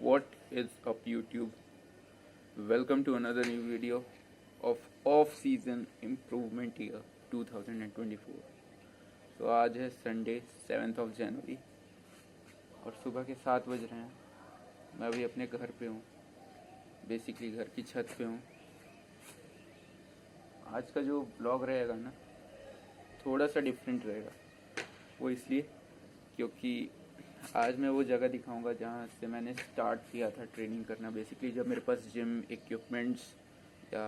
What is up YouTube? Welcome to another new video of off-season improvement year 2024. तो आज है Sunday 7 जनवरी और सुबह के 7 बज रहे हैं। मैं अभी अपने घर पे हूँ, बेसिकली घर की छत पे हूँ। आज का जो ब्लॉग रहेगा ना थोड़ा सा डिफरेंट रहेगा, वो इसलिए क्योंकि आज मैं वो जगह दिखाऊंगा जहाँ से मैंने स्टार्ट किया था ट्रेनिंग करना। बेसिकली जब मेरे पास जिम इक्विपमेंट्स या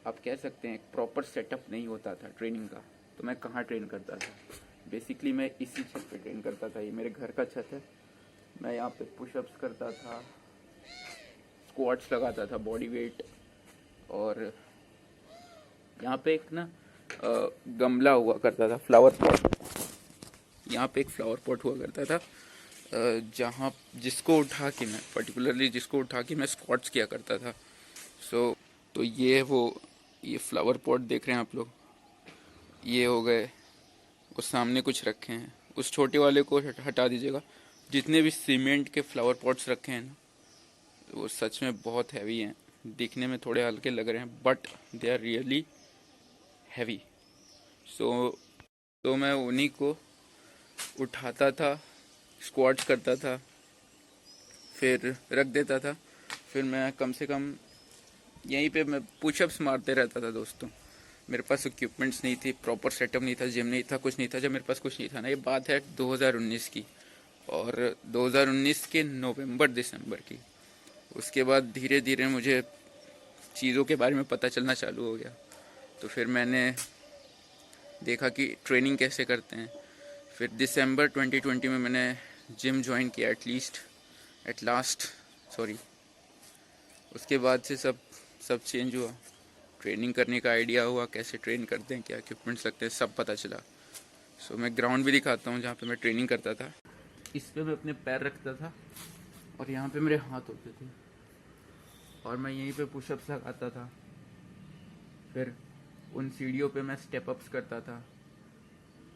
आप कह सकते हैं एक प्रॉपर सेटअप नहीं होता था ट्रेनिंग का, तो मैं कहाँ ट्रेन करता था। बेसिकली मैं इसी छत पे ट्रेन करता था। ये मेरे घर का छत है। मैं यहाँ पे पुशअप्स करता था, स्क्वाट्स लगाता था, बॉडी वेट, और यहाँ पे एक ना गमला हुआ करता था, फ्लावर पॉट। यहाँ पे एक फ्लावर पॉट हुआ करता था जहाँ जिसको उठा के मैं स्क्वाट्स किया करता था। तो ये फ्लावर पॉट देख रहे हैं आप लोग, ये हो गए। वो सामने कुछ रखे हैं, उस छोटे वाले को हटा दीजिएगा। जितने भी सीमेंट के फ्लावर पॉट्स रखे हैं ना, वो सच में बहुत हैवी हैं। दिखने में थोड़े हल्के लग रहे हैं but they are really heavy. तो मैं उन्हीं को उठाता था, स्क्वाट्स करता था, फिर रख देता था। फिर मैं कम से कम यहीं पे मैं पुशअप्स मारते रहता था दोस्तों। मेरे पास इक्विपमेंट्स नहीं थी, प्रॉपर सेटअप नहीं था, जिम नहीं था, कुछ नहीं था। जब मेरे पास कुछ नहीं था ना, ये बात है 2019 की, और 2019 के नवंबर दिसंबर की। उसके बाद धीरे धीरे मुझे चीज़ों के बारे में पता चलना चालू हो गया। तो फिर मैंने देखा कि ट्रेनिंग कैसे करते हैं। फिर दिसंबर 2020 में मैंने जिम ज्वाइन किया एट लास्ट। उसके बाद से सब चेंज हुआ। ट्रेनिंग करने का आइडिया हुआ, कैसे ट्रेन करते हैं, क्या इक्विपमेंट्स लगते हैं, सब पता चला। मैं ग्राउंड भी दिखाता हूँ जहाँ पे मैं ट्रेनिंग करता था। इस पे मैं अपने पैर रखता था और यहाँ पे मेरे हाथ होते थे, और मैं यहीं पे पुशअप्स लगाता था। फिर उन सीढ़ियों पे मैं स्टेप अप्स करता था।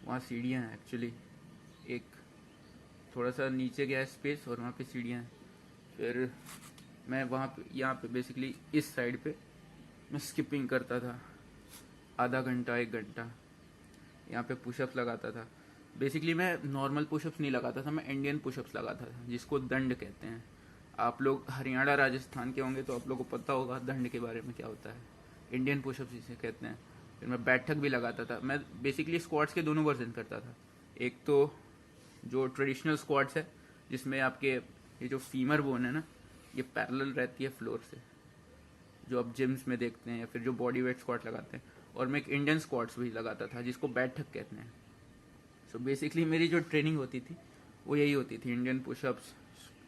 वहाँ सीढ़ियाँ हैं एक्चुअली, एक थोड़ा सा नीचे गया स्पेस और वहाँ पे सीढ़ियाँ हैं। फिर मैं वहाँ पे यहाँ पे बेसिकली इस साइड पे मैं स्किपिंग करता था आधा घंटा 1 घंटा। यहाँ पे पुशअप्स लगाता था। बेसिकली मैं नॉर्मल पुशअप्स नहीं लगाता था, मैं इंडियन पुशअप्स लगाता था, जिसको दंड कहते हैं। आप लोग हरियाणा राजस्थान के होंगे तो आप लोगों को पता होगा दंड के बारे में क्या होता है। इंडियन पुशअप्स इसे कहते हैं। फिर मैं बैठक भी लगाता था। मैं बेसिकली स्क्वाट्स के दोनों वर्जन करता था। एक तो जो ट्रेडिशनल स्क्वाट्स है, जिसमें आपके ये जो फीमर बोन है ना, ये पैरेलल रहती है फ्लोर से, जो आप जिम्स में देखते हैं, या फिर जो बॉडी वेट स्क्वाट लगाते हैं। और मैं एक इंडियन स्क्वाट्स भी लगाता था, जिसको बैठक कहते हैं। बेसिकली मेरी जो ट्रेनिंग होती थी वो यही होती थी: Indian pushups,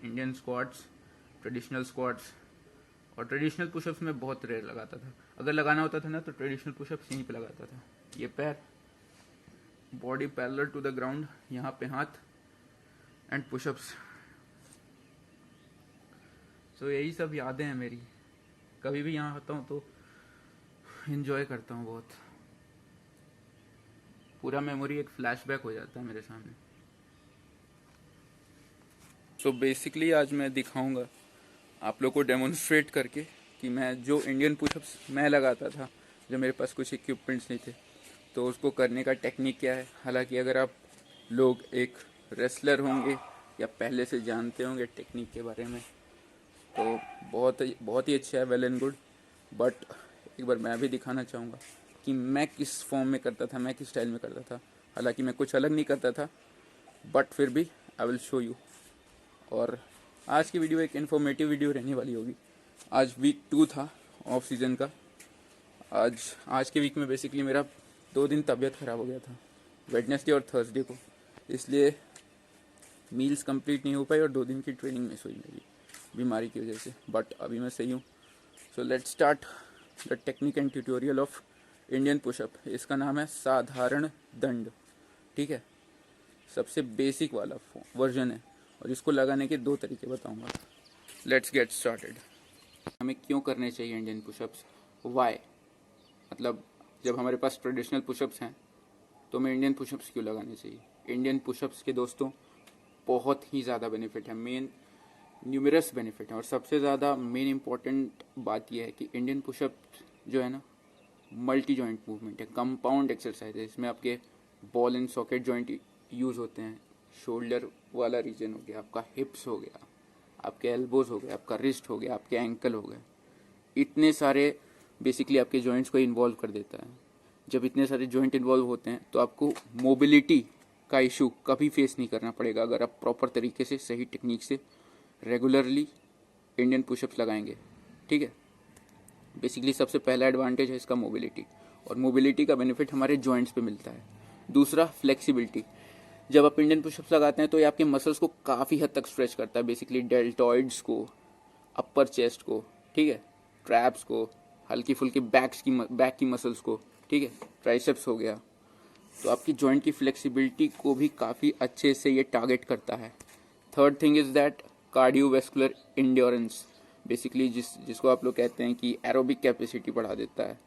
Indian squats, traditional squats. और ट्रेडिशनल पुशअप्स में बहुत रेयर लगाता था। अगर लगाना होता था ना तो ट्रेडिशनल पुशअप्स यहीं पे लगाता था। ये पैर, body parallel to the ground, यहाँ पे हाथ, एंड पुशअप्स। यही सब यादें हैं मेरी। कभी भी यहाँ आता हूँ तो एंजॉय करता हूँ बहुत। पूरा मेमोरी एक फ्लैशबैक हो जाता है मेरे सामने। बेसिकली आज मैं दिखाऊंगा आप लोग को डेमोन्स्ट्रेट करके कि मैं जो इंडियन पुशअप्स मैं लगाता था, जो मेरे पास कुछ इक्विपमेंट्स नहीं थे, तो उसको करने का टेक्निक क्या है। हालांकि अगर आप लोग एक रेसलर होंगे या पहले से जानते होंगे टेक्निक के बारे में, तो बहुत ही अच्छा है, वेल एंड गुड। बट एक बार मैं भी दिखाना चाहूँगा कि मैं किस फॉर्म में करता था, मैं किस स्टाइल में करता था। हालांकि मैं कुछ अलग नहीं करता था, बट फिर भी आई विल शो यू। और आज की वीडियो एक इन्फॉर्मेटिव वीडियो रहने वाली होगी। आज वीक 2 था ऑफ सीज़न का। आज के वीक में बेसिकली मेरा 2 दिन तबीयत ख़राब हो गया था, वेडनेसडे और थर्सडे को। इसलिए मील्स कंप्लीट नहीं हो पाई और 2 दिन की ट्रेनिंग मिस हुई मेरी बीमारी की वजह से। बट अभी मैं सही हूँ। Let's start the technique and tutorial of Indian pushup. इसका नाम है साधारण दंड, ठीक है। सबसे बेसिक वाला वर्जन है, और इसको लगाने के 2 तरीके बताऊंगा। Let's get started. हमें क्यों करने चाहिए इंडियन पुशअप्स, वाई, मतलब जब हमारे पास ट्रेडिशनल पुशअप्स हैं तो हमें इंडियन पुशअप्स क्यों लगाने चाहिए। इंडियन पुशअप्स के दोस्तों बहुत ही ज़्यादा बेनिफिट है। मेन न्यूमरस बेनिफिट हैं और सबसे ज़्यादा मेन इम्पॉर्टेंट बात यह है कि इंडियन पुशअप जो है ना मल्टी जॉइंट मूवमेंट है, कंपाउंड एक्सरसाइज है। इसमें आपके ball and socket joint use होते हैं, शोल्डर वाला रीजन हो गया, आपका हिप्स हो गया, आपके एल्बोज हो गया, आपका रिस्ट हो गया, आपके एंकल हो गए, इतने सारे बेसिकली आपके जॉइंट्स को इन्वॉल्व कर देता है। जब इतने सारे जॉइंट इन्वॉल्व होते हैं तो आपको मोबिलिटी का इशू कभी फेस नहीं करना पड़ेगा अगर आप प्रॉपर तरीके से सही टेक्निक से रेगुलरली इंडियन पुशअप्स लगाएंगे। ठीक है, बेसिकली सबसे पहला एडवांटेज है इसका मोबिलिटी, और मोबिलिटी का बेनिफिट हमारे जॉइंट्स पे मिलता है। दूसरा फ्लेक्सिबिलिटी, जब आप इंडियन पुशअप्स लगाते हैं तो ये आपके मसल्स को काफ़ी हद तक स्ट्रेच करता है, बेसिकली डेल्टॉइड्स को, अपर चेस्ट को, ठीक है, ट्रैप्स को, हल्की फुल्की बैक की मसल्स को, ठीक है, ट्राइसेप्स हो गया। तो आपकी जॉइंट की फ्लेक्सिबिलिटी को भी काफ़ी अच्छे से ये टारगेट करता है। Third thing is that cardiovascular endurance, basically जिसको आप लोग कहते हैं कि एरोबिक कैपेसिटी बढ़ा देता है,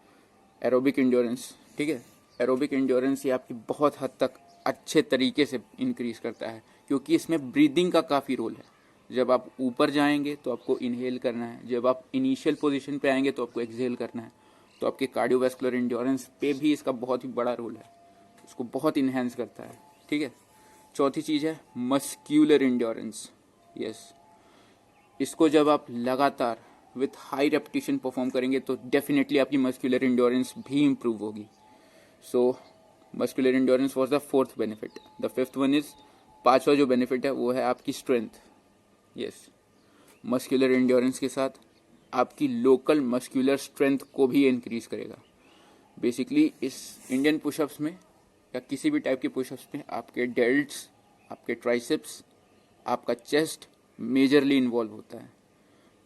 एरोबिक इंड्योरेंस। ठीक है, एरोबिक इंड्योरेंस ये आपकी बहुत हद तक अच्छे तरीके से इंक्रीज करता है, क्योंकि इसमें ब्रीदिंग का काफ़ी रोल है। जब आप ऊपर जाएंगे तो आपको इनहेल करना है, जब आप इनिशियल पोजीशन पे आएंगे तो आपको एक्सहेल करना है। तो आपके कार्डियोवैस्कुलर इंड्योरेंस पे भी इसका बहुत ही बड़ा रोल है, उसको बहुत इन्हेंस करता है। ठीक है, चौथी चीज़ है मस्क्यूलर इंड्योरेंस। यस, इसको जब आप लगातार विथ हाई रेपिटेशन परफॉर्म करेंगे तो डेफिनेटली आपकी मस्क्यूलर इंड्योरेंस भी इंप्रूव होगी। So muscular endurance was the fourth benefit. The fifth one is, पांचवा जो बेनिफिट है वो है आपकी स्ट्रेंथ। यस, मस्कुलर इंड्योरेंस के साथ आपकी लोकल मस्कुलर स्ट्रेंथ को भी इंक्रीज करेगा। बेसिकली इस इंडियन पुशअप्स में या किसी भी टाइप के पुशअप्स में आपके डेल्ट्स, आपके ट्राइसेप्स, आपका चेस्ट मेजरली इन्वॉल्व होता है।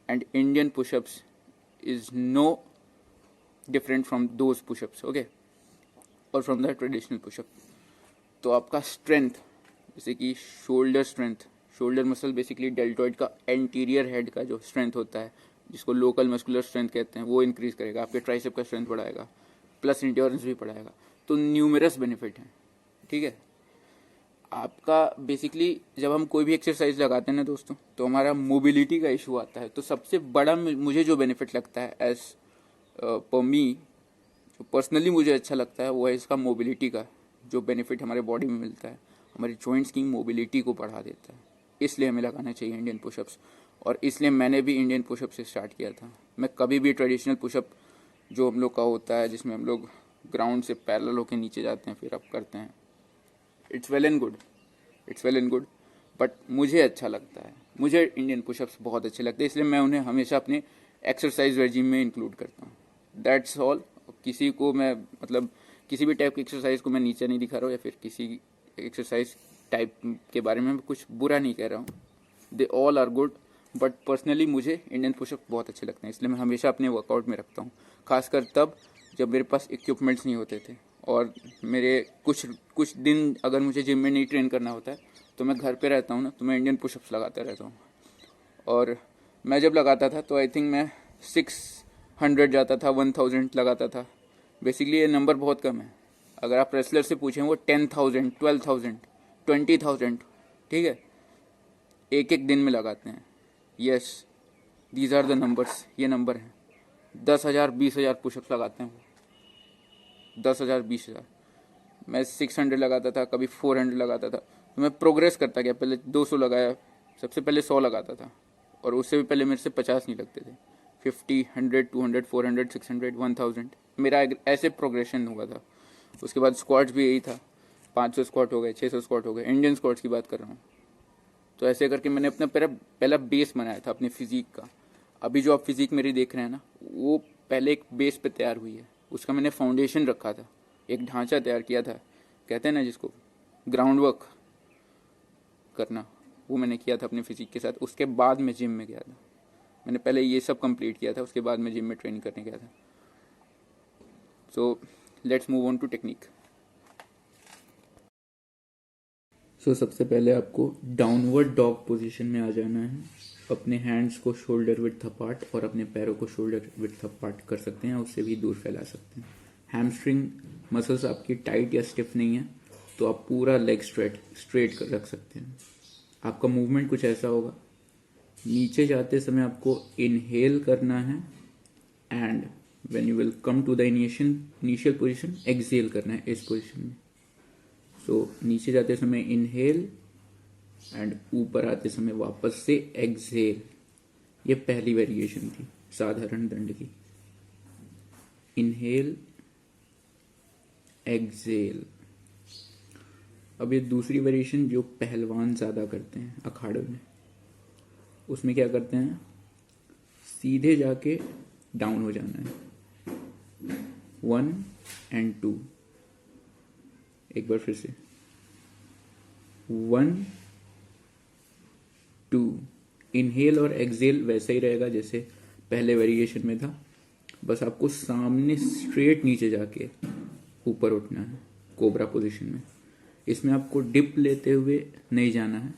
And Indian pushups is no different from those pushups, okay, और फ्रॉम द ट्रेडिशनल पुशअप। तो आपका स्ट्रेंथ, जैसे कि shoulder strength, shoulder muscle basically deltoid का एंटीरियर हेड का जो स्ट्रेंथ होता है, जिसको लोकल मस्कुलर स्ट्रेंथ कहते हैं, वो इंक्रीज करेगा, आपके ट्राइसेप का स्ट्रेंथ बढ़ाएगा, प्लस इंड्योरेंस भी बढ़ाएगा। तो न्यूमरस बेनिफिट हैं। ठीक है, आपका बेसिकली जब हम कोई भी एक्सरसाइज लगाते हैं ना दोस्तों, तो हमारा मोबिलिटी का इशू आता है। तो सबसे बड़ा मुझे जो बेनिफिट लगता है एज पर मी, जो पर्सनली मुझे अच्छा लगता है, वो है इसका मोबिलिटी का जो बेनिफिट हमारे बॉडी में मिलता है, हमारी जॉइंट्स की मोबिलिटी को बढ़ा देता है। इसलिए हमें लगाना चाहिए इंडियन पुशअप्स, और इसलिए मैंने भी इंडियन पुशअप से स्टार्ट किया था। मैं कभी भी ट्रेडिशनल पुशअप जो हम लोग का होता है, जिसमें हम लोग ग्राउंड से पैरेलल होकर नीचे जाते हैं फिर अप करते हैं, it's well and good, it's well and good, but मुझे अच्छा लगता है, मुझे इंडियन पुशअप्स बहुत अच्छे लगते हैं, इसलिए मैं उन्हें हमेशा अपने एक्सरसाइज रेजिम में इंक्लूड करता हूँ। That's all. किसी को मैं मतलब किसी भी टाइप की एक्सरसाइज को मैं नीचे नहीं दिखा रहा हूँ, या फिर किसी एक्सरसाइज टाइप के बारे में कुछ बुरा नहीं कह रहा हूँ। They all are good, but personally मुझे इंडियन पुशअप बहुत अच्छे लगते हैं, इसलिए मैं हमेशा अपने वर्कआउट में रखता हूँ। खासकर तब जब मेरे पास इक्विपमेंट्स नहीं होते थे, और मेरे कुछ दिन अगर मुझे जिम में नहीं ट्रेन करना होता है तो मैं घर पे रहता हूँ ना, तो मैं इंडियन पुशअप्स लगाता रहता हूँ। और मैं जब लगाता था तो आई थिंक मैं 600 जाता था, 1000 लगाता था। बेसिकली ये नंबर बहुत कम है। अगर आप रेसलर से पूछें वो 10,000, 12,000, 20,000, ठीक है, एक एक दिन में लगाते हैं। Yes, these are the numbers, ये नंबर हैं। 10,000, 20,000 पुशअप्स लगाते हैं वो, 10,000, 20,000। मैं 600 लगाता था, कभी 400 लगाता था। तो मैं प्रोग्रेस करता गया, पहले 200 लगाया, सबसे पहले 100 लगाता था, और उससे भी पहले मेरे से 50 नहीं लगते थे। 50, 100, 200, 400, 600, 1000, मेरा ऐसे प्रोग्रेशन हुआ था। उसके बाद स्क्वाट्स भी यही था, 500 स्क्वाट हो गए, 600 स्क्वाट हो गए, इंडियन स्क्वाट्स की बात कर रहा हूँ। तो ऐसे करके मैंने अपना पहला बेस बनाया था अपनी फिजिक का। अभी जो आप फिजिक मेरी देख रहे हैं ना, वो पहले एक बेस पे तैयार हुई है, उसका मैंने फाउंडेशन रखा था, एक ढांचा तैयार किया था, कहते हैं ना जिसको ग्राउंड वर्क करना, वो मैंने किया था अपने फिजिक के साथ। उसके बाद मैं जिम में गया था, मैंने पहले ये सब कंप्लीट किया था, उसके बाद मैं जिम में ट्रेनिंग करने गया था। So let's move on to technique. So सबसे पहले आपको डाउनवर्ड डॉग पोजीशन में आ जाना है। अपने हैंड्स को शोल्डर विड्थ अपार्ट और अपने पैरों को शोल्डर विड्थ अपार्ट कर सकते हैं, उससे भी दूर फैला सकते हैं। हैमस्ट्रिंग मसल्स आपकी टाइट या स्टिफ नहीं है, तो आप पूरा लेग स्ट्रेट कर रख सकते हैं। आपका मूवमेंट कुछ ऐसा होगा नीचे जाते समय आपको इनहेल करना है and when you will come to the initial position exhale करना है इस पोजीशन में। सो नीचे जाते समय इनहेल एंड ऊपर आते समय वापस से एक्सहेल। ये पहली वेरिएशन थी साधारण दंड की, इनहेल एक्सहेल। अब ये दूसरी वेरिएशन जो पहलवान ज्यादा करते हैं अखाड़े में, उसमें क्या करते हैं, सीधे जाके डाउन हो जाना है 1 and 2। एक बार फिर से 1 2। इनहेल और एक्सहेल वैसा ही रहेगा जैसे पहले वेरिएशन में था, बस आपको सामने स्ट्रेट नीचे जाके ऊपर उठना है कोबरा पोजीशन में। इसमें आपको डिप लेते हुए नहीं जाना है,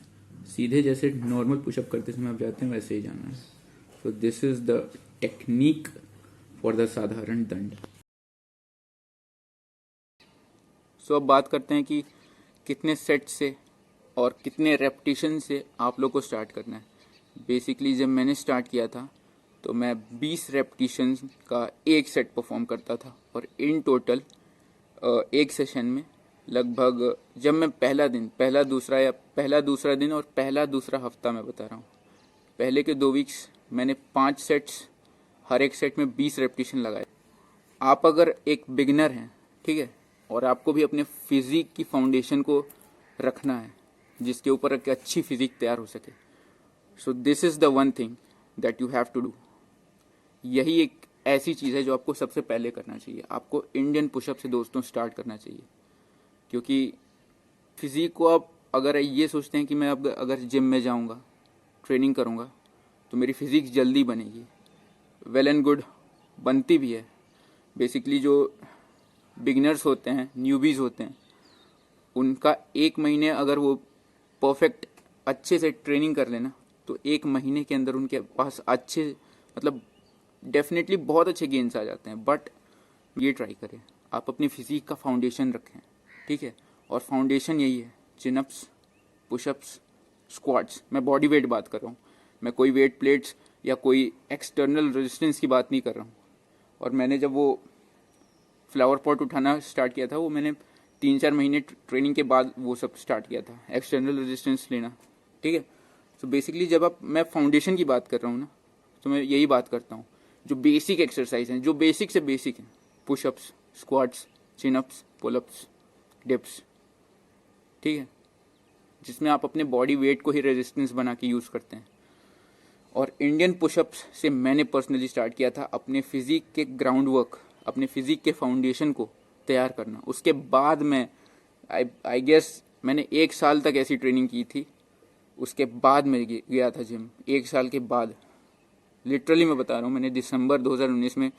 सीधे जैसे नॉर्मल पुशअप करते समय आप जाते हैं वैसे ही जाना है। So this is the technique for the साधारण दंड। सो अब बात करते हैं कि कितने सेट से और कितने रेपिटेशन से आप लोग को स्टार्ट करना है। बेसिकली जब मैंने स्टार्ट किया था तो मैं 20 रेपिटेशन का एक सेट परफॉर्म करता था, और इन टोटल एक सेशन में लगभग, जब मैं पहला दूसरा दिन और पहला दूसरा हफ्ता मैं बता रहा हूँ, पहले के 2 वीक्स मैंने 5 सेट्स, हर एक सेट में 20 रेपिटेशन लगाए। आप अगर एक बिगिनर हैं, ठीक है, और आपको भी अपने फिजिक की फाउंडेशन को रखना है जिसके ऊपर एक अच्छी फिजिक तैयार हो सके, so this is the one thing that you have to do. यही एक ऐसी चीज़ है जो आपको सबसे पहले करना चाहिए। आपको इंडियन पुशअप से दोस्तों स्टार्ट करना चाहिए, क्योंकि फिजिक को आप अगर ये सोचते हैं कि मैं अब अगर जिम में जाऊंगा, ट्रेनिंग करूंगा तो मेरी फिजिक जल्दी बनेगी, वेल एंड गुड, बनती भी है। बेसिकली जो बिगिनर्स होते हैं, न्यूबीज होते हैं, उनका 1 महीने अगर वो परफेक्ट अच्छे से ट्रेनिंग कर लेना तो 1 महीने के अंदर उनके पास अच्छे, मतलब डेफिनेटली बहुत अच्छे गेन्स आ जाते हैं। बट ये ट्राई करें, आप अपनी फिजिक का फाउंडेशन रखें, ठीक है, और फाउंडेशन यही है, चिनअप्स, पुशअप्स, स्क्वाट्स। मैं बॉडी वेट बात कर रहा हूँ, मैं कोई वेट प्लेट्स या कोई एक्सटर्नल रेजिस्टेंस की बात नहीं कर रहा हूँ। और मैंने जब वो फ्लावर पॉट उठाना स्टार्ट किया था, वो मैंने 3-4 महीने ट्रेनिंग के बाद वो सब स्टार्ट किया था, एक्सटर्नल रेजिस्टेंस लेना, ठीक है। सो बेसिकली जब मैं फाउंडेशन की बात कर रहा हूँ ना, तो मैं यही बात करता हूँ, जो बेसिक एक्सरसाइज हैं, जो बेसिक से बेसिक हैं, pushups, squats, chin ups, pullups, dips, ठीक है, जिसमें आप अपने बॉडी वेट को ही रेजिस्टेंस बना के यूज़ करते हैं। और इंडियन पुशअप्स से मैंने पर्सनली स्टार्ट किया था अपने फिजिक के ग्राउंड वर्क, अपने फिजिक के फाउंडेशन को तैयार करना। उसके बाद मैं आई गेस मैंने 1 साल तक ऐसी ट्रेनिंग की थी, उसके बाद मैं गया था जिम। 1 साल के बाद, लिटरली मैं बता रहा हूँ, मैंने दिसंबर 2019 में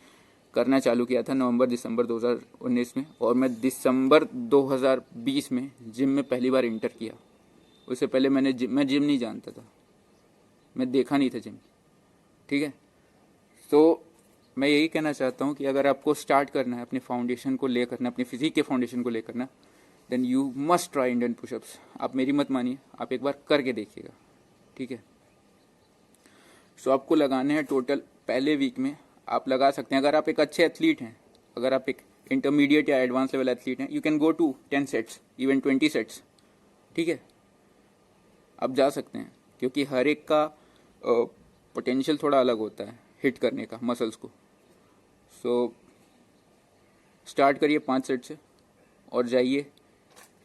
करना चालू किया था, नवंबर-दिसंबर 2019 में, और मैं दिसंबर 2020 में जिम में पहली बार इंटर किया। उससे पहले मैं जिम नहीं जानता था, मैं देखा नहीं था जिम, ठीक है। तो मैं यही कहना चाहता हूँ कि अगर आपको स्टार्ट करना है अपने फाउंडेशन को ले करना, अपने फिजिक के फाउंडेशन को ले करना, then you must try Indian pushups. आप मेरी मत मानिए, आप एक बार करके देखिएगा, ठीक है। सो आपको लगाने हैं टोटल, पहले वीक में आप लगा सकते हैं, अगर आप एक अच्छे एथलीट हैं, अगर आप एक इंटरमीडिएट या एडवांस लेवल एथलीट हैं, you can go to 10 sets, even 20 sets, ठीक है, आप जा सकते हैं, क्योंकि हर एक का पोटेंशियल थोड़ा अलग होता है हिट करने का मसल्स को। सो स्टार्ट करिए 5 सेट से और जाइए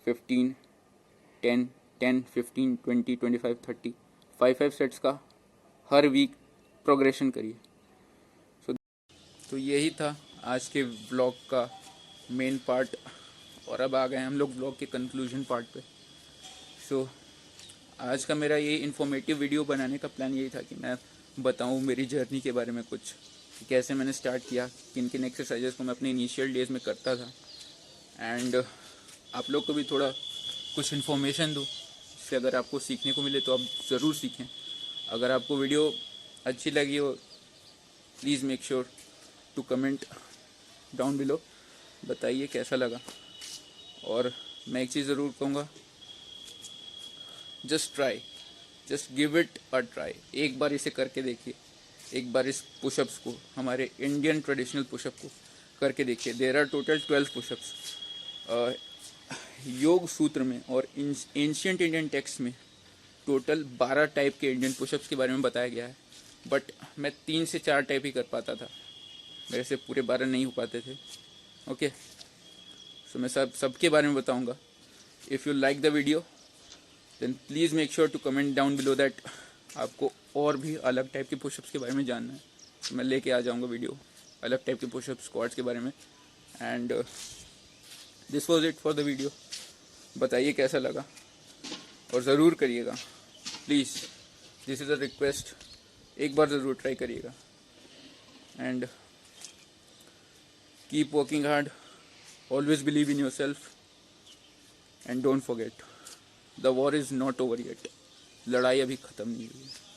15, 10, 10, 15, 20, 25, 30, 5 सेट्स का हर वीक प्रोग्रेशन करिए। तो यही था आज के व्लॉग का मेन पार्ट, और अब आ गए हम लोग व्लॉग के कंक्लूजन पार्ट पे। सो आज का मेरा ये इन्फॉर्मेटिव वीडियो बनाने का प्लान यही था कि मैं बताऊं मेरी जर्नी के बारे में कुछ, कैसे मैंने स्टार्ट किया, किन किन एक्सरसाइजेस को मैं अपने इनिशियल डेज में करता था, एंड आप लोग को भी थोड़ा कुछ इन्फॉर्मेशन दूँ, इससे अगर आपको सीखने को मिले तो आप ज़रूर सीखें। अगर आपको वीडियो अच्छी लगी हो, please make sure to comment down below, बताइए कैसा लगा। और मैं एक चीज़ ज़रूर कहूँगा, just try, just give it a try. एक बार इसे करके देखिए, एक बार इस पुशअप्स को, हमारे इंडियन ट्रेडिशनल पुशअप को करके देखिए। देर आर टोटल 12 पुशअप्स योग सूत्र में और एंशियंट इंडियन टेक्स्ट में टोटल 12 टाइप के इंडियन पुशअप्स के बारे में बताया गया है, बट मैं 3 से 4 टाइप ही कर पाता था, मेरे से पूरे 12 नहीं हो पाते थे। ओके, सो मैं सबके बारे में बताऊंगा। If you like the video then please make sure to comment down below that आपको और भी अलग टाइप के पुशअप्स के बारे में जानना है, तो मैं लेके आ जाऊंगा वीडियो अलग टाइप के पुशअप स्क्वाट्स के बारे में। And this was it for the video. बताइए कैसा लगा और ज़रूर करिएगा please, this is a request, एक बार ज़रूर ट्राई करिएगा। And keep working hard, always believe in your self and don't forget the war is not over yet. लड़ाई अभी ख़त्म नहीं हुई है।